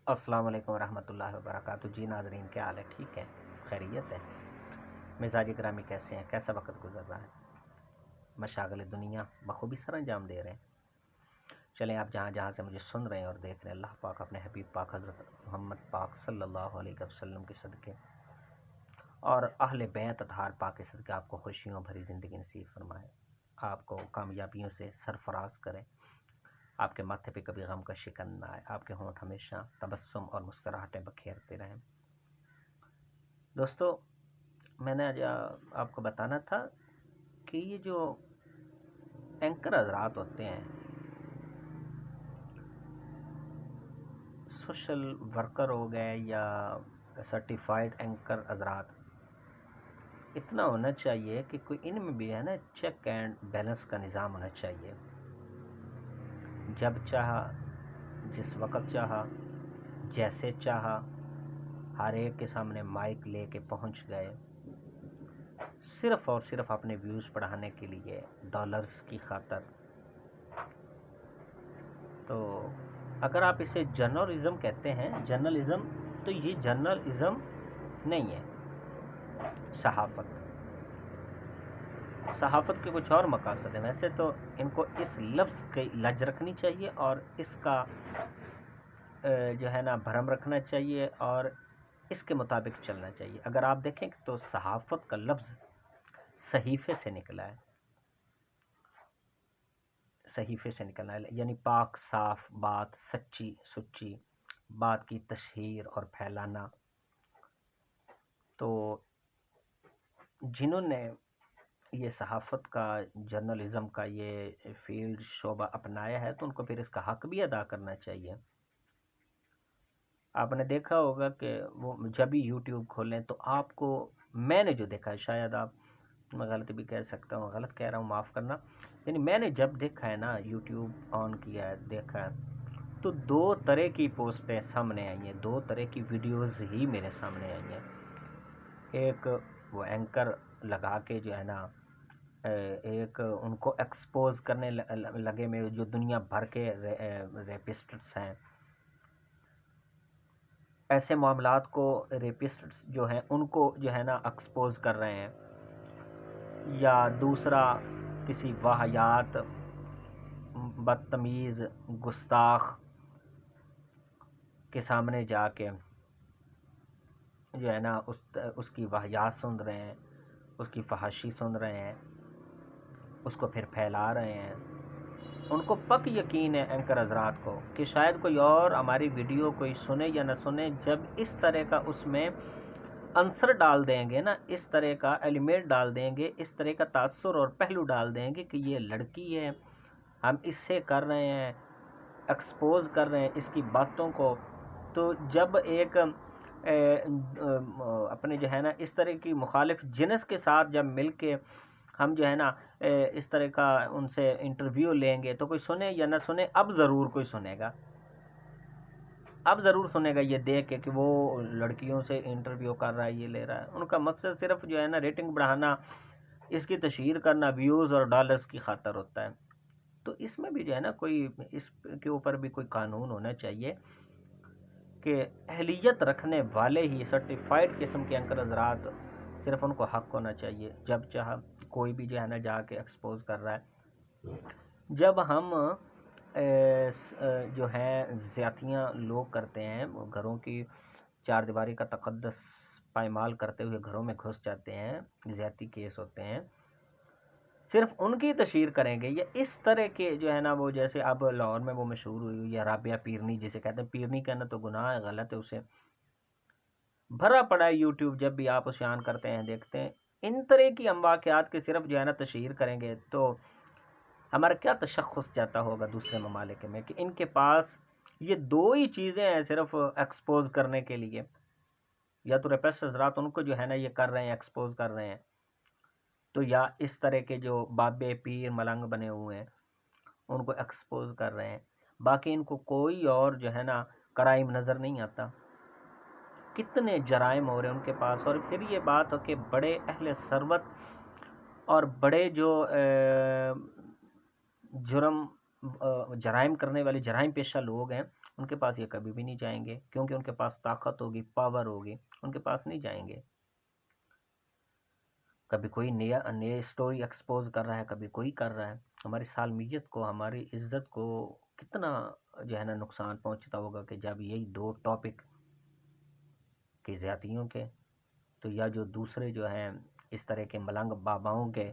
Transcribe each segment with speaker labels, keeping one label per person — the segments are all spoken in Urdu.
Speaker 1: السلام علیکم ورحمۃ اللہ وبرکاتہ۔ جی ناظرین، کیا حال ہے؟ ٹھیک ہے، خیریت ہے؟ مزاج گرامی کیسے ہیں؟ کیسا وقت گزر رہا ہے؟ مشاغل دنیا بخوبی سر انجام دے رہے ہیں؟ چلیں، آپ جہاں جہاں سے مجھے سن رہے ہیں اور دیکھ رہے ہیں، اللہ پاک اپنے حبیب پاک حضرت محمد پاک صلی اللہ علیہ وسلم کے صدقے اور اہل بیت اطہار پاک کے صدقے آپ کو خوشیوں بھری زندگی نصیب فرمائے، آپ کو کامیابیوں سے سرفراز کریں، آپ کے ماتھے پہ کبھی غم کا شکن نہ آئے، آپ کے ہونٹ ہمیشہ تبسم اور مسکراہٹیں بکھیرتے رہیں۔ دوستو، میں نے آج آپ کو بتانا تھا کہ یہ جو اینکر حضرات ہوتے ہیں، سوشل ورکر ہو گئے یا سرٹیفائیڈ اینکر حضرات، اتنا ہونا چاہیے کہ کوئی ان میں بھی ہے نا چیک اینڈ بیلنس کا نظام ہونا چاہیے۔ جب چاہا، جس وقت چاہا، جیسے چاہا، ہر ایک کے سامنے مائک لے کے پہنچ گئے، صرف اور صرف اپنے ویوز بڑھانے کے لیے، ڈالرز کی خاطر۔ تو اگر آپ اسے جرنلزم کہتے ہیں، جرنلزم، تو یہ جرنلزم نہیں ہے، صحافت کے کچھ اور مقاصد ہیں۔ ویسے تو ان کو اس لفظ کی لج رکھنی چاہیے اور اس کا جو ہے نا بھرم رکھنا چاہیے اور اس کے مطابق چلنا چاہیے۔ اگر آپ دیکھیں تو صحافت کا لفظ صحیفے سے نکلا ہے، صحیفے سے نکلنا ہے، یعنی پاک صاف بات، سچی سچی بات کی تشہیر اور پھیلانا۔ تو جنہوں نے یہ صحافت کا، جرنلزم کا یہ فیلڈ شعبہ اپنایا ہے تو ان کو پھر اس کا حق بھی ادا کرنا چاہیے۔ آپ نے دیکھا ہوگا کہ وہ جب بھی یوٹیوب کھولیں تو آپ کو، میں نے جو دیکھا ہے، شاید میں غلط بھی کہہ سکتا ہوں، غلط کہہ رہا ہوں معاف کرنا، یعنی میں نے جب دیکھا ہے نا، یوٹیوب آن کیا ہے، دیکھا ہے، تو دو طرح کی پوسٹیں سامنے آئی ہیں، دو طرح کی ویڈیوز ہی میرے سامنے آئی ہیں۔ ایک وہ اینکر لگا کے جو ہے نا، ایک ان کو ایکسپوز کرنے لگے میں، جو دنیا بھر کے ریپسٹس ہیں، ایسے معاملات کو، ریپسٹس جو ہیں ان کو جو ہے نا ایکسپوز کر رہے ہیں، یا دوسرا کسی واہیات، بدتمیز، گستاخ کے سامنے جا کے جو ہے نا اس کی واہیات سن رہے ہیں، اس کی فحاشی سن رہے ہیں، اس کو پھر پھیلا رہے ہیں۔ ان کو پک یقین ہے اینکر حضرات کو کہ شاید کوئی اور ہماری ویڈیو کوئی سنے یا نہ سنے، جب اس طرح کا اس میں عنصر ڈال دیں گے نا، اس طرح کا ایلیمنٹ ڈال دیں گے، اس طرح کا تاثر اور پہلو ڈال دیں گے کہ یہ لڑکی ہے، ہم اس سے کر رہے ہیں، ایکسپوز کر رہے ہیں اس کی باتوں کو، تو جب ایک اپنے جو ہے نا اس طرح کی مخالف جنس کے ساتھ جب مل کے ہم جو ہے نا اس طرح کا ان سے انٹرویو لیں گے تو کوئی سنے یا نہ سنے، اب ضرور کوئی سنے گا، اب ضرور سنے گا یہ دیکھ کے کہ وہ لڑکیوں سے انٹرویو کر رہا ہے، یہ لے رہا ہے۔ ان کا مقصد صرف جو ہے نا ریٹنگ بڑھانا، اس کی تشہیر کرنا، ویوز اور ڈالرز کی خاطر ہوتا ہے۔ تو اس میں بھی جو ہے نا کوئی، اس کے اوپر بھی کوئی قانون ہونا چاہیے کہ اہلیت رکھنے والے ہی سرٹیفائیڈ قسم کے اینکر حضرات، صرف ان کو حق ہونا چاہیے، جب چاہا کوئی بھی جو ہے نا جا کے ایکسپوز کر رہا ہے۔ جب ہم جو ہیں زیادتیاں لوگ کرتے ہیں، گھروں کی چار دیواری کا تقدس پائمال کرتے ہوئے گھروں میں گھس جاتے ہیں، زیادتی کیس ہوتے ہیں، صرف ان کی تشہیر کریں گے، یا اس طرح کے جو ہے نا، وہ جیسے اب لاہور میں وہ مشہور ہوئی، یا رابعہ پیرنی جسے کہتے ہیں، پیرنی کہنا تو گناہ ہے، غلط ہے، اسے بھرا پڑا ہے یوٹیوب، جب بھی آپ اسے آن کرتے ہیں دیکھتے ہیں، ان طرح کی ہم واقعات کے صرف جو ہے نا تشہیر کریں گے تو ہمارا کیا تشخص جاتا ہوگا دوسرے ممالک میں کہ ان کے پاس یہ دو ہی چیزیں ہیں صرف ایکسپوز کرنے کے لیے، یا تو ریپسٹ حضرات ان کو جو ہے نا یہ کر رہے ہیں، ایکسپوز کر رہے ہیں، تو یا اس طرح کے جو بابے پیر ملنگ بنے ہوئے ہیں ان کو ایکسپوز کر رہے ہیں، باقی ان کو کوئی اور جو ہے نا کرائم نظر نہیں آتا۔ کتنے جرائم ہو رہے ہیں ان کے پاس، اور پھر یہ بات ہو کہ بڑے اہل ثروت اور بڑے جو جرائم کرنے والے، جرائم پیشہ لوگ ہیں، ان کے پاس یہ کبھی بھی نہیں جائیں گے، کیونکہ ان کے پاس طاقت ہوگی، پاور ہوگی، ان کے پاس نہیں جائیں گے۔ کبھی کوئی نئے اسٹوری ایکسپوز کر رہا ہے، کبھی کوئی کر رہا ہے۔ ہماری سالمیت کو، ہماری عزت کو کتنا جو ہے نا نقصان پہنچتا ہوگا کہ جب یہی دو ٹاپک کی زیادتیوں کے، تو یا جو دوسرے جو ہیں اس طرح کے ملنگ باباؤں کے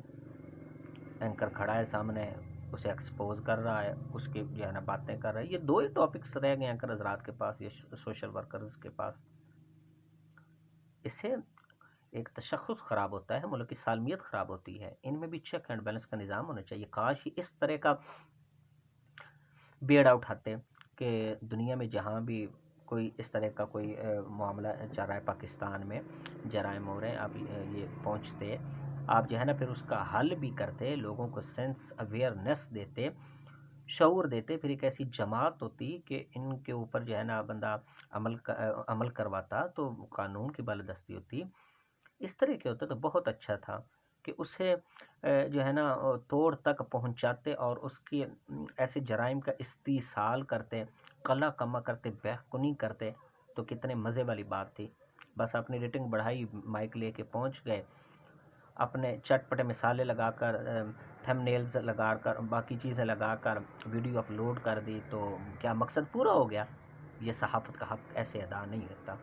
Speaker 1: اینکر کھڑا ہے سامنے، اسے ایکسپوز کر رہا ہے، اس کی جو ہے نا باتیں کر رہا ہے۔ یہ دو ہی ٹاپکس رہ گئے اینکر حضرات کے پاس، یہ سوشل ورکرز کے پاس۔ اس سے ایک تشخص خراب ہوتا ہے، ملک کی سالمیت خراب ہوتی ہے۔ ان میں بھی چیک اینڈ بیلنس کا نظام ہونا چاہیے۔ کاش ہی اس طرح کا بیڑا اٹھاتے کہ دنیا میں جہاں بھی کوئی اس طرح کا کوئی معاملہ چل رہا ہے، پاکستان میں جرائم ہو رہے ہیں، آپ یہ پہنچتے، آپ جو ہے نا پھر اس کا حل بھی کرتے، لوگوں کو سینس اویئرنیس دیتے، شعور دیتے، پھر ایک ایسی جماعت ہوتی کہ ان کے اوپر جو ہے نا بندہ عمل کرواتا تو قانون کی بالادستی ہوتی۔ اس طرح کے ہوتا تو بہت اچھا تھا کہ اسے جو ہے نا توڑ تک پہنچاتے اور اس کی ایسے جرائم کا استحصال کرتے، قلع کما کرتے، بہکنی کرتے، تو کتنے مزے والی بات تھی۔ بس اپنی ریٹنگ بڑھائی، مائک لے کے پہنچ گئے، اپنے چٹ پٹے مثالیں لگا کر، تھم نیلز لگا کر، باقی چیزیں لگا کر ویڈیو اپلوڈ کر دی، تو کیا مقصد پورا ہو گیا؟ یہ صحافت کا حق ایسے ادا نہیں ہوتا۔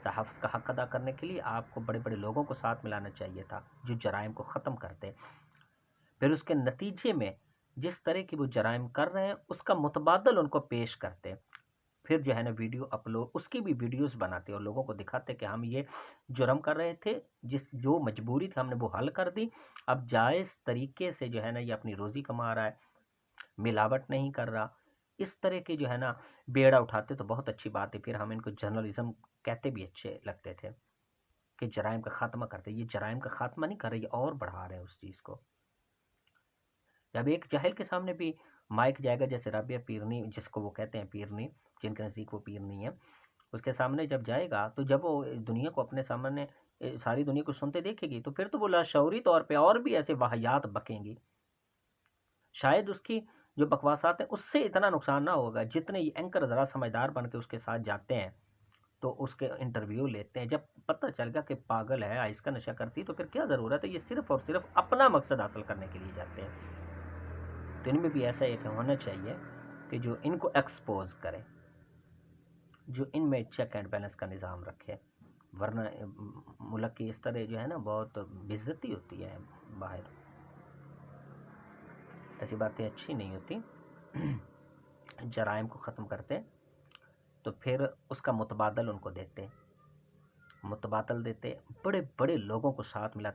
Speaker 1: صحافت کا حق ادا کرنے کے لیے آپ کو بڑے بڑے لوگوں کو ساتھ ملانا چاہیے تھا جو جرائم کو ختم کرتے، پھر اس کے نتیجے میں جس طرح کی وہ جرائم کر رہے ہیں اس کا متبادل ان کو پیش کرتے، پھر جو ہے نا ویڈیو اپلوڈ، اس کی بھی ویڈیوز بناتے اور لوگوں کو دکھاتے کہ ہم یہ جرم کر رہے تھے، جو مجبوری تھی ہم نے وہ حل کر دی، اب جائز طریقے سے جو ہے نا یہ اپنی روزی کما رہا ہے، ملاوٹ نہیں کر رہا۔ اس طرح کے جو ہے نا بیڑا اٹھاتے تو بہت اچھی بات ہے، پھر ہم ان کو جرنلزم کہتے بھی اچھے لگتے تھے کہ جرائم کا خاتمہ کرتے۔ یہ جرائم کا خاتمہ نہیں کر رہے، یہ اور بڑھا رہے ہیں اس چیز کو۔ جب ایک جاہل کے سامنے بھی مائک جائے گا، جیسے رابعہ پیرنی جس کو وہ کہتے ہیں پیرنی، جن کے نزدیک وہ پیر نہیں ہے، اس کے سامنے جب جائے گا تو جب وہ دنیا کو اپنے سامنے، ساری دنیا کو سنتے دیکھے گی، تو پھر تو وہ لاشعوری طور پہ اور بھی ایسے واہیات بکیں گی۔ شاید اس کی جو بکواسات ہیں اس سے اتنا نقصان نہ ہوگا جتنے یہ اینکر ذرا سمجھدار بن کے اس کے ساتھ جاتے ہیں تو اس کے انٹرویو لیتے ہیں، جب پتہ چل گیا کہ پاگل ہے، آئس کا نشہ کرتی، تو پھر کیا ضرورت ہے؟ یہ صرف اور صرف اپنا مقصد حاصل کرنے کے لیے جاتے ہیں۔ تو ان میں بھی ایسا ایک ہونا چاہیے کہ جو ان کو ایکسپوز کرے، جو ان میں چیک اینڈ بیلنس کا نظام رکھے، ورنہ ملک کی اس طرح جو ہے نا بہت بے عزتی ہوتی ہے باہر، ایسی باتیں اچھی نہیں ہوتی۔ جرائم کو ختم کرتے تو پھر اس کا متبادل ان کو دیتے، بڑے بڑے لوگوں کو ساتھ ملاتے۔